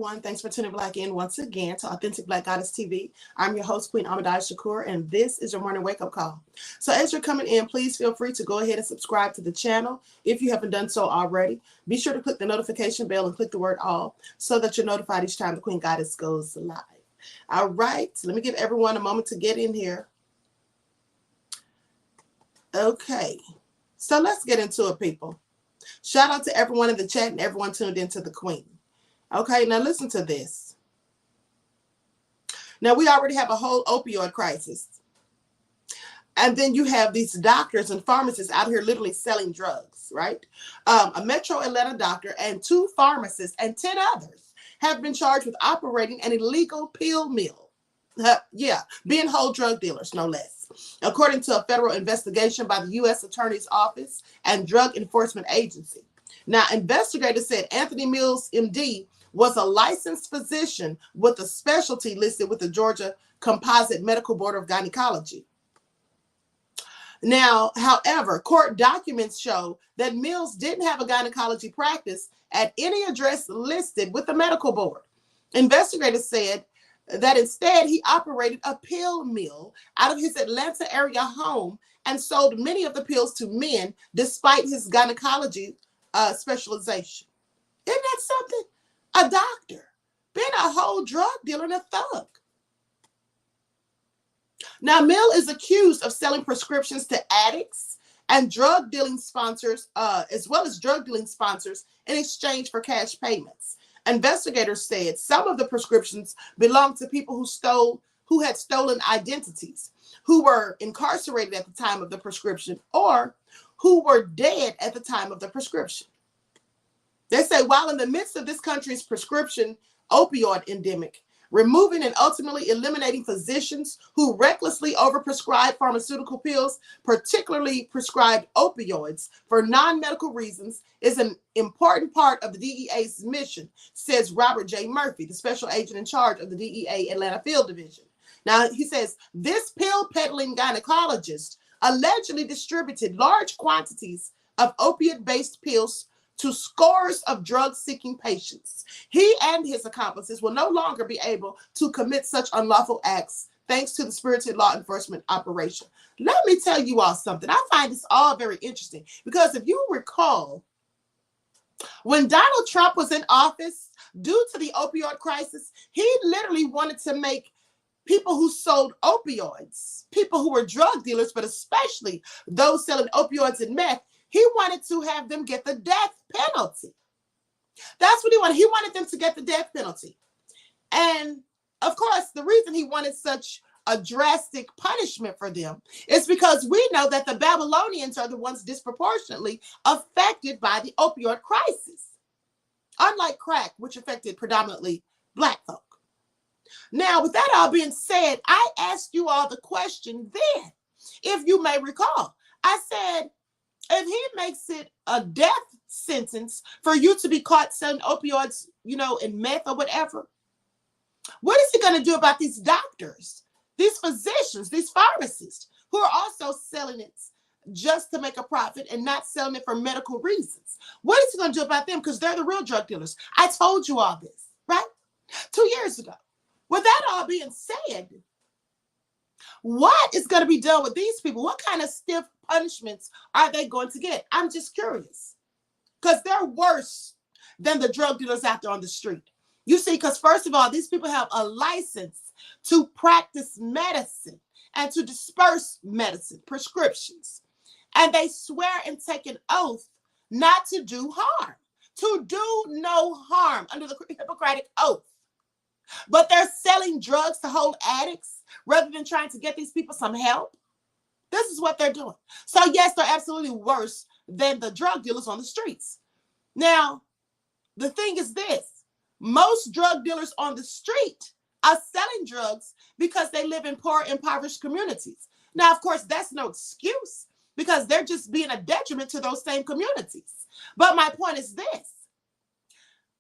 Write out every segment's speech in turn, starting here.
everyone. Thanks for tuning back in once again to Authentic Black Goddess TV. I'm your host, QueenAShakur, and this is your morning wake-up call. So as you're coming in, please feel free to go ahead and subscribe to the channel if you haven't done so already. Be sure to click the notification bell and click the word all so that you're notified each time the Queen Goddess goes live. All right, so let me give everyone a moment to get in here. Okay, so let's get into it, people. Shout out to everyone in the chat and everyone tuned into the Queen. Okay, now listen to this. Now, we already have a whole opioid crisis. And then you have these doctors and pharmacists out here literally selling drugs, right? A Metro Atlanta doctor and 2 pharmacists and 10 others have been charged with operating an illegal pill mill. Being whole drug dealers, no less. According to a federal investigation by the U.S. Attorney's Office and Drug Enforcement Agency. Now, investigators said Anthony Mills, MD, was a licensed physician with a specialty listed with the Georgia Composite Medical Board of Gynecology. Now, however, court documents show that Mills didn't have a gynecology practice at any address listed with the medical board. Investigators said that instead he operated a pill mill out of his Atlanta area home and sold many of the pills to men despite his gynecology specialization. Isn't that something? A doctor being a whole drug dealer and a thug. Now, Mill is accused of selling prescriptions to addicts and drug dealing sponsors, as well as drug dealing sponsors in exchange for cash payments. Investigators said some of the prescriptions belonged to people who had stolen identities, who were incarcerated at the time of the prescription, or who were dead at the time of the prescription. They say while in the midst of this country's prescription opioid endemic, removing and ultimately eliminating physicians who recklessly overprescribe pharmaceutical pills, particularly prescribed opioids, for non-medical reasons is an important part of the DEA's mission, says Robert J. Murphy, the special agent in charge of the DEA Atlanta Field Division. Now, he says, this pill-peddling gynecologist allegedly distributed large quantities of opiate-based pills to scores of drug-seeking patients. He and his accomplices will no longer be able to commit such unlawful acts thanks to the spirited law enforcement operation. Let me tell you all something. I find this all very interesting because if you recall, when Donald Trump was in office, due to the opioid crisis, he literally wanted to make people who sold opioids, people who were drug dealers, but especially those selling opioids and meth, he wanted to have them get the death penalty. That's what he wanted. He wanted them to get the death penalty. And of course, the reason he wanted such a drastic punishment for them is because we know that the Babylonians are the ones disproportionately affected by the opioid crisis, unlike crack, which affected predominantly Black folk. Now, with that all being said, I asked you all the question then, if you may recall. I said, if he makes it a death sentence for you to be caught selling opioids, and meth or whatever, what is he going to do about these doctors, these physicians, these pharmacists who are also selling it just to make a profit and not selling it for medical reasons? What is he going to do about them? Because they're the real drug dealers. I told you all this, right? 2 years ago. With that all being said, what is going to be done with these people? What kind of stiff punishments are they going to get? I'm just curious. Because they're worse than the drug dealers out there on the street. You see, because first of all, these people have a license to practice medicine and to disperse medicine, prescriptions. And they swear and take an oath not to do harm, to do no harm under the Hippocratic Oath. But they're selling drugs to whole addicts rather than trying to get these people some help. This is what they're doing. So yes, they're absolutely worse than the drug dealers on the streets. Now, the thing is this. Most drug dealers on the street are selling drugs because they live in poor, impoverished communities. Now, of course, that's no excuse because they're just being a detriment to those same communities. But my point is this.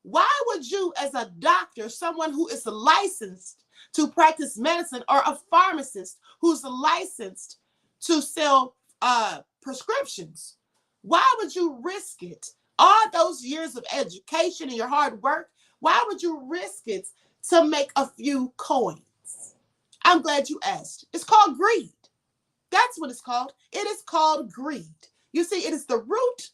Why would you, as a doctor, someone who is licensed to practice medicine, or a pharmacist who's licensed to sell prescriptions, why would you risk it? All those years of education and your hard work, Why would you risk it to make a few coins? I'm glad you asked. It's called greed. That's what it's called. It is called greed. You see, it is the root.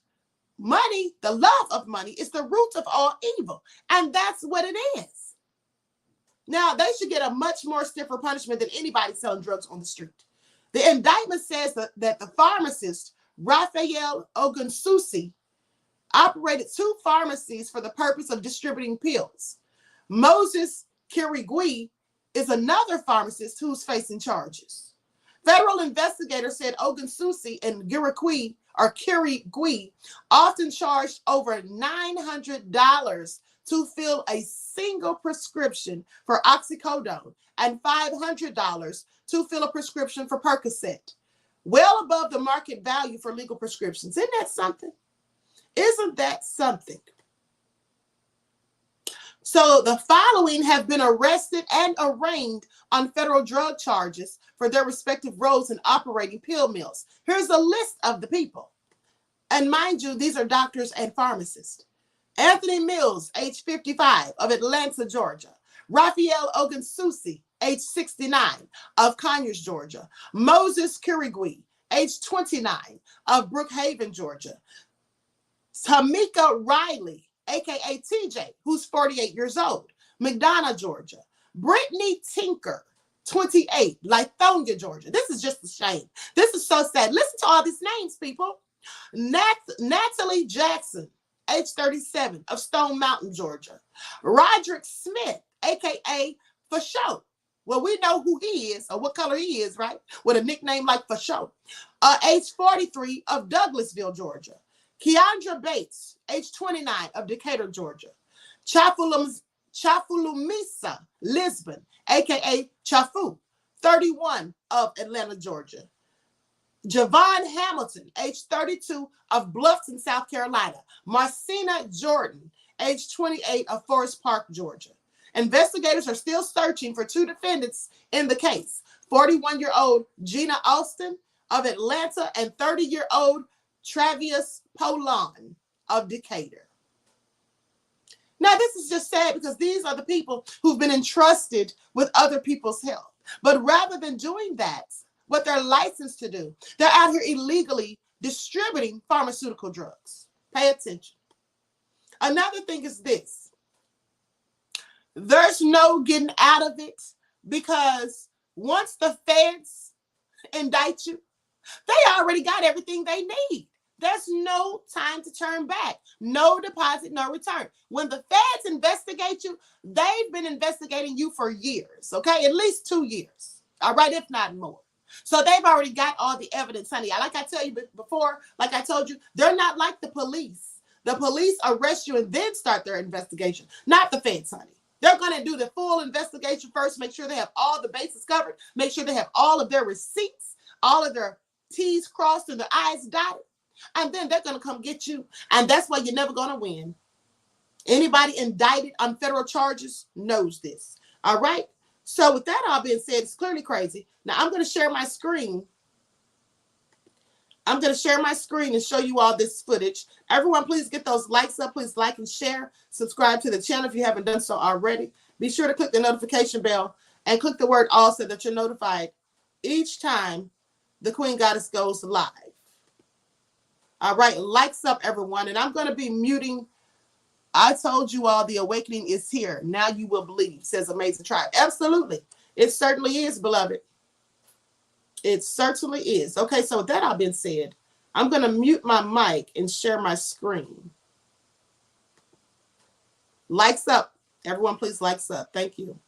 Money, the love of money, is the root of all evil. And that's what it is. Now, they should get a much more stiffer punishment than anybody selling drugs on the street. The indictment says that the pharmacist, Raphael Ogunsusi, operated 2 pharmacies for the purpose of distributing pills. Moses Kirigui is another pharmacist who's facing charges. Federal investigators said Ogunsusi and Kirigui often charged over $900 to fill a single prescription for oxycodone and $500 to fill a prescription for Percocet, well above the market value for legal prescriptions. Isn't that something? Isn't that something? So the following have been arrested and arraigned on federal drug charges for their respective roles in operating pill mills. Here's a list of the people. And mind you, these are doctors and pharmacists. Anthony Mills, age 55, of Atlanta, Georgia. Raphael Ogunsusi, age 69, of Conyers, Georgia. Moses Kirigui, age 29, of Brookhaven, Georgia. Tamika Riley, aka TJ, who's 48 years old, McDonough, Georgia. Brittany Tinker, 28, Lithonia, Georgia. This is just a shame. This is so sad. Listen to all these names, people. Natalie Jackson, age 37, of Stone Mountain, Georgia. Roderick Smith, aka For Show. Well, we know who he is or what color he is, right? With a nickname like For Show. Age 43, of Douglasville, Georgia. Keandra Bates, age 29, of Decatur, Georgia. Chafulumisa Lisbon, aka Chafu, 31, of Atlanta, Georgia. Javon Hamilton, age 32, of Bluffton, South Carolina. Marcina Jordan, age 28, of Forest Park, Georgia. Investigators are still searching for 2 defendants in the case. 41-year-old Gina Austin of Atlanta and 30-year-old Travis Polon of Decatur. Now, this is just sad because these are the people who've been entrusted with other people's health. But rather than doing that, what they're licensed to do, they're out here illegally distributing pharmaceutical drugs. Pay attention. Another thing is this. There's no getting out of it because once the feds indict you, they already got everything they need. There's no time to turn back. No deposit, no return. When the feds investigate you, they've been investigating you for years, okay? At least 2 years, all right, if not more. So they've already got all the evidence, honey. Like I tell you before, like I told you, they're not like the police. The police arrest you and then start their investigation, not the feds, honey. They're going to do the full investigation first, make sure they have all the bases covered, make sure they have all of their receipts, all of their T's crossed and their I's dotted. And then they're going to come get you. And that's why you're never going to win. Anybody indicted on federal charges knows this. All right. So with that all being said, it's clearly crazy. Now I'm going to share my screen. I'm going to share my screen and show you all this footage. Everyone, please get those likes up. Please like and share. Subscribe to the channel if you haven't done so already. Be sure to click the notification bell and click the word all so that you're notified each time the Queen Goddess goes live. All right, likes up, everyone. And I'm going to be muting. I told you all the awakening is here. Now you will believe, says Amazing Tribe. Absolutely. It certainly is, beloved. It certainly is. Okay, so with that all being said, I'm going to mute my mic and share my screen. Likes up. Everyone, please likes up. Thank you.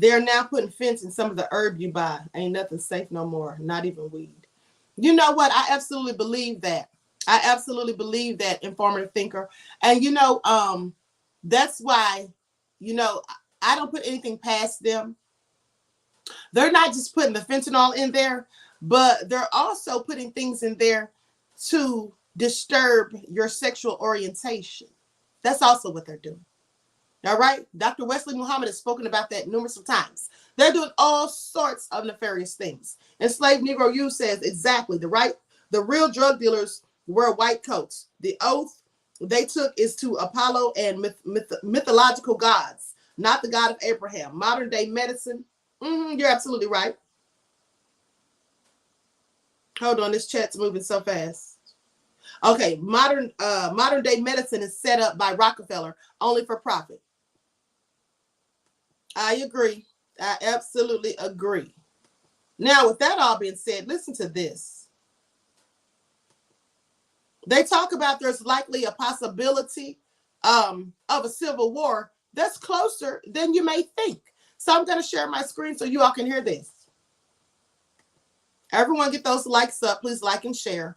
They're now putting fence in some of the herb you buy. Ain't nothing safe no more, not even weed. You know what? I absolutely believe that. I absolutely believe that, informative thinker. And that's why, I don't put anything past them. They're not just putting the fentanyl in there, but they're also putting things in there to disturb your sexual orientation. That's also what they're doing. All right. Dr. Wesley Muhammad has spoken about that numerous of times. They're doing all sorts of nefarious things. Enslaved Negro Youth says exactly the real drug dealers wear white coats. The oath they took is to Apollo and mythological gods, not the God of Abraham. Modern day medicine. You're absolutely right. Hold on, this chat's moving so fast. Okay, modern day medicine is set up by Rockefeller only for profit. I agree. I absolutely agree. Now, with that all being said, listen to this. They talk about there's likely a possibility of a civil war that's closer than you may think. So I'm going to share my screen so you all can hear this. Everyone get those likes up. Please like and share.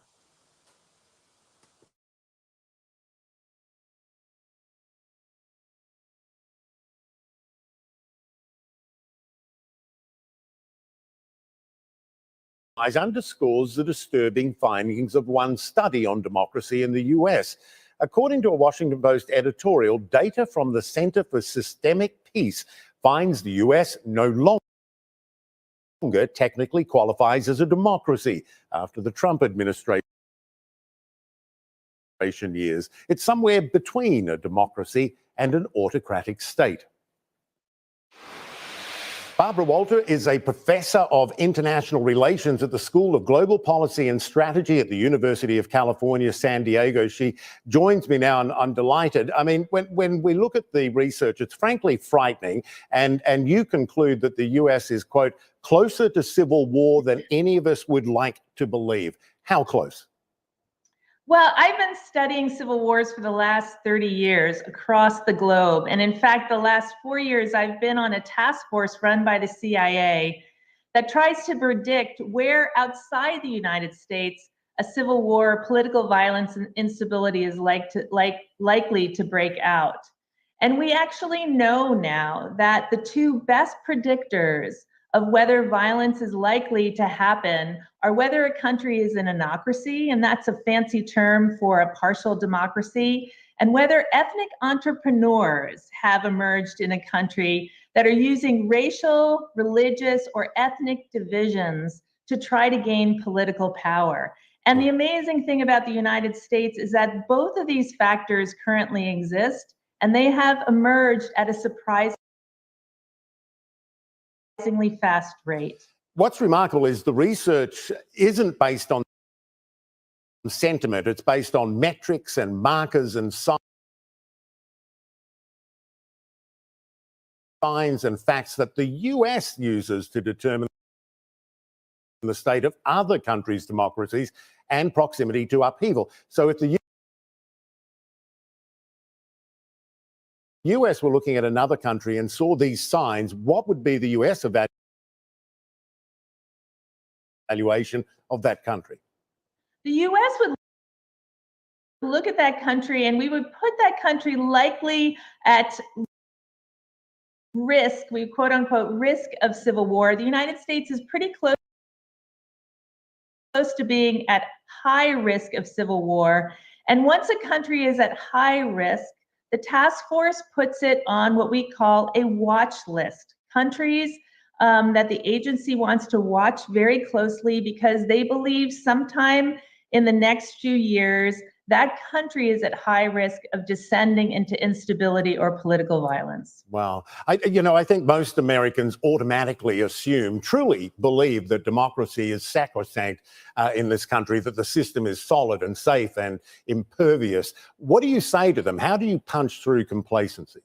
Underscores the disturbing findings of one study on democracy in the US. According to a Washington Post editorial, data from the Center for Systemic Peace finds the US no longer technically qualifies as a democracy after the Trump administration years. It's somewhere between a democracy and an autocratic state. Barbara Walter is a professor of international relations at the School of Global Policy and Strategy at the University of California, San Diego. She joins me now, and I'm delighted. I mean, when we look at the research, it's frankly frightening. And you conclude that the US is, quote, closer to civil war than any of us would like to believe. How close? Well, I've been studying civil wars for the last 30 years across the globe. And in fact, the last 4 years, I've been on a task force run by the CIA that tries to predict where outside the United States a civil war, political violence, and instability is likely to break out. And we actually know now that the two best predictors of whether violence is likely to happen are whether a country is an anocracy, and that's a fancy term for a partial democracy, and whether ethnic entrepreneurs have emerged in a country that are using racial, religious, or ethnic divisions to try to gain political power. And the amazing thing about the United States is that both of these factors currently exist, and they have emerged at a surprisingly fast rate. What's remarkable is the research isn't based on sentiment. It's based on metrics and markers and signs and facts that the US uses to determine the state of other countries' democracies and proximity to upheaval. So if the US were looking at another country and saw these signs, what would be the US evaluation of that country? The US would look at that country, and we would put that country likely at risk, we quote unquote risk of civil war, the United States is pretty close to being at high risk of civil war. And once a country is at high risk, the task force puts it on what we call a watch list. Countries that the agency wants to watch very closely because they believe sometime in the next few years, that country is at high risk of descending into instability or political violence. Wow. I think most Americans automatically assume, truly believe that democracy is sacrosanct in this country, that the system is solid and safe and impervious. What do you say to them? How do you punch through complacency?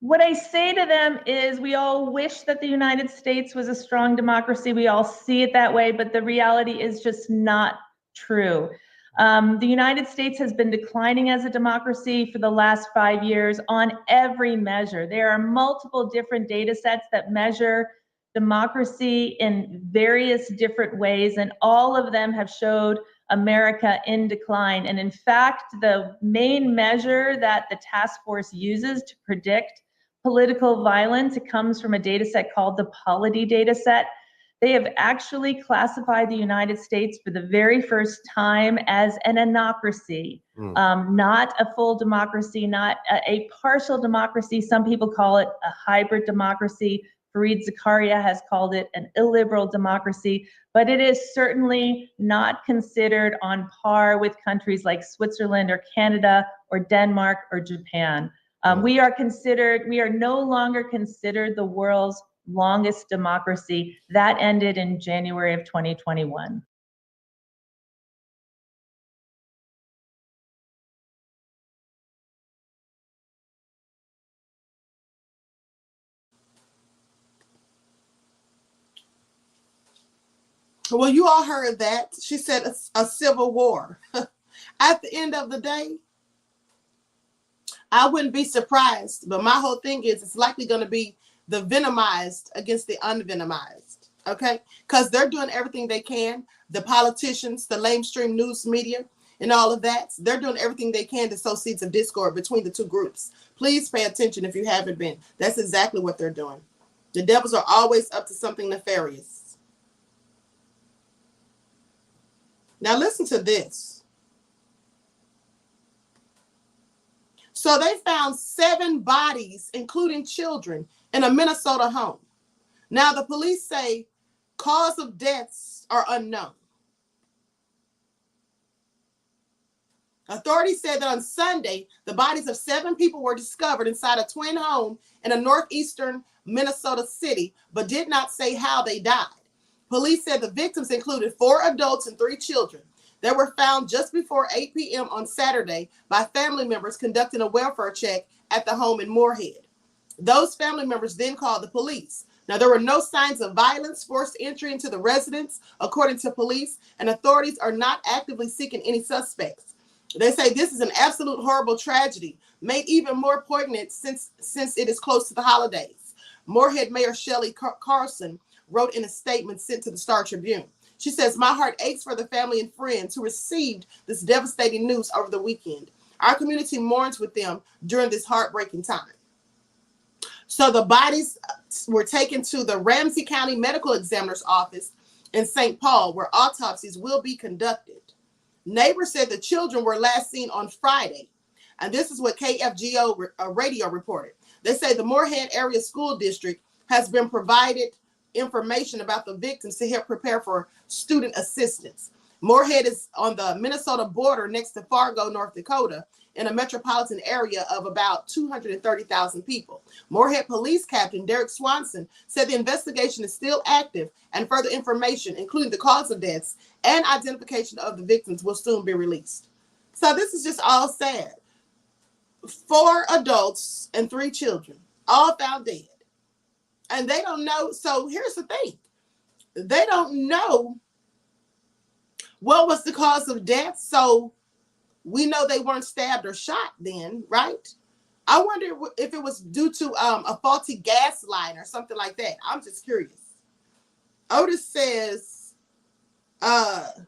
What I say to them is we all wish that the United States was a strong democracy. We all see it that way, but the reality is just not true. The United States has been declining as a democracy for the last 5 years on every measure. There are multiple different data sets that measure democracy in various different ways, and all of them have showed America in decline. And in fact, the main measure that the task force uses to predict political violence, it comes from a data set called the Polity data set. They have actually classified the United States for the very first time as an anocracy, not a full democracy, not a partial democracy. Some people call it a hybrid democracy. Fareed Zakaria has called it an illiberal democracy, but it is certainly not considered on par with countries like Switzerland or Canada or Denmark or Japan. We are no longer considered the world's longest democracy. That ended in January of 2021. Well, you all heard that. She said a civil war. At the end of the day, I wouldn't be surprised, but my whole thing is it's likely going to be the venomized against the unvenomized, okay? Because they're doing everything they can. The politicians, the lamestream news media, and all of that, they're doing everything they can to sow seeds of discord between the two groups. Please pay attention if you haven't been. That's exactly what they're doing. The devils are always up to something nefarious. Now listen to this. So they found 7 bodies, including children, in a Minnesota home. Now the police say cause of deaths are unknown. Authorities said that on Sunday, the bodies of 7 people were discovered inside a twin home in a northeastern Minnesota city, but did not say how they died. Police said the victims included 4 adults and 3 children. They were found just before 8 p.m. on Saturday by family members conducting a welfare check at the home in Moorhead. Those family members then called the police. Now, there were no signs of violence, forced entry into the residence, according to police, and authorities are not actively seeking any suspects. They say this is an absolute horrible tragedy, made even more poignant since it is close to the holidays. Moorhead Mayor Shelley Carlson wrote in a statement sent to the Star Tribune. She says, "My heart aches for the family and friends who received this devastating news over the weekend. Our community mourns with them during this heartbreaking time." So the bodies were taken to the Ramsey County Medical Examiner's office in St. Paul, where autopsies will be conducted. Neighbors said the children were last seen on Friday, and this is what KFGO radio reported. They say the Moorhead Area School District has been provided information about the victims to help prepare for student assistance. Moorhead is on the Minnesota border next to Fargo, North Dakota, in a metropolitan area of about 230,000 people. Moorhead Police Captain Derek Swanson said the investigation is still active and further information, including the cause of deaths and identification of the victims, will soon be released. So this is just all sad. 4 adults and 3 children, all found dead. And they don't know. So here's the thing. They don't know what was the cause of death. So we know they weren't stabbed or shot then, right? I wonder if it was due to a faulty gas line or something like that. I'm just curious. Otis says they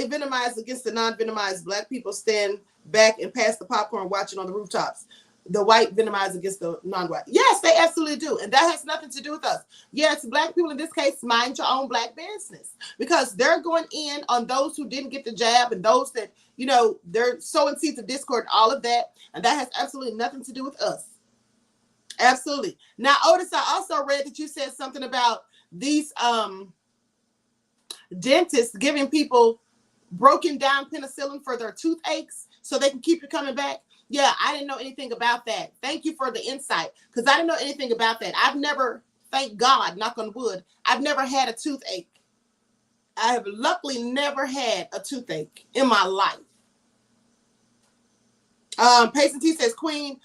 venomized against the non-venomized. Black people stand back and pass the popcorn watching on the rooftops. The white venomize against the non-white. Yes, they absolutely do. And that has nothing to do with us. Yes, Black people in this case, mind your own Black business, because they're going in on those who didn't get the jab and those that, you know, they're sowing seeds of discord, all of that. And that has absolutely nothing to do with us. Absolutely. Now, Otis, I also read that you said something about these dentists giving people broken down penicillin for their toothaches so they can keep you coming back. Yeah, I didn't know anything about that. Thank you for the insight, because I didn't know anything about that. I've never, thank God, knock on wood, I've never had a toothache. I have luckily never had a toothache in my life. Payson T says, Queen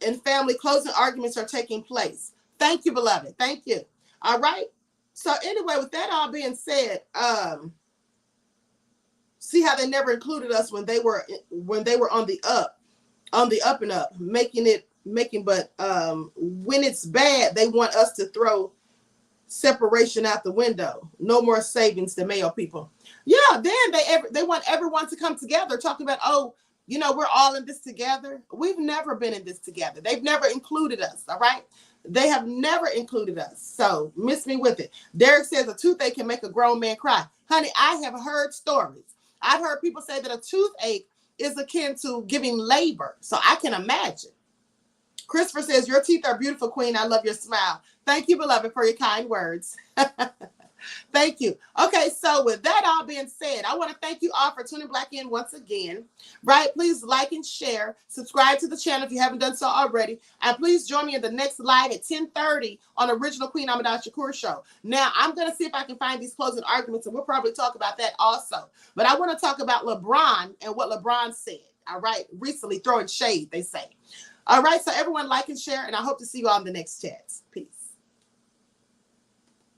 and family closing arguments are taking place. Thank you, beloved. Thank you. All right. So anyway, with that all being said, see how they never included us when they were on the up and up, but when it's bad, they want us to throw separation out the window. No more savings to male people. Yeah, then they want everyone to come together, talking about, oh, you know, we're all in this together. We've never been in this together. They've never included us. All right. They have never included us. So miss me with it. Derek says a toothache can make a grown man cry. Honey, I have heard stories. I've heard people say that a toothache is akin to giving labor. So I can imagine. Christopher says, your teeth are beautiful, Queen. I love your smile. Thank you, beloved, for your kind words. Thank you. Okay, so with that all being said, I want to thank you all for tuning back in once again. Right? Please like and share. Subscribe to the channel if you haven't done so already. And please join me in the next live at 10:30 on Original Queen QueenAShakur show. Now, I'm going to see if I can find these closing arguments, and we'll probably talk about that also. But I want to talk about LeBron and what LeBron said. All right? Recently throwing shade, they say. All right, so everyone like and share, and I hope to see you all in the next chats. Peace.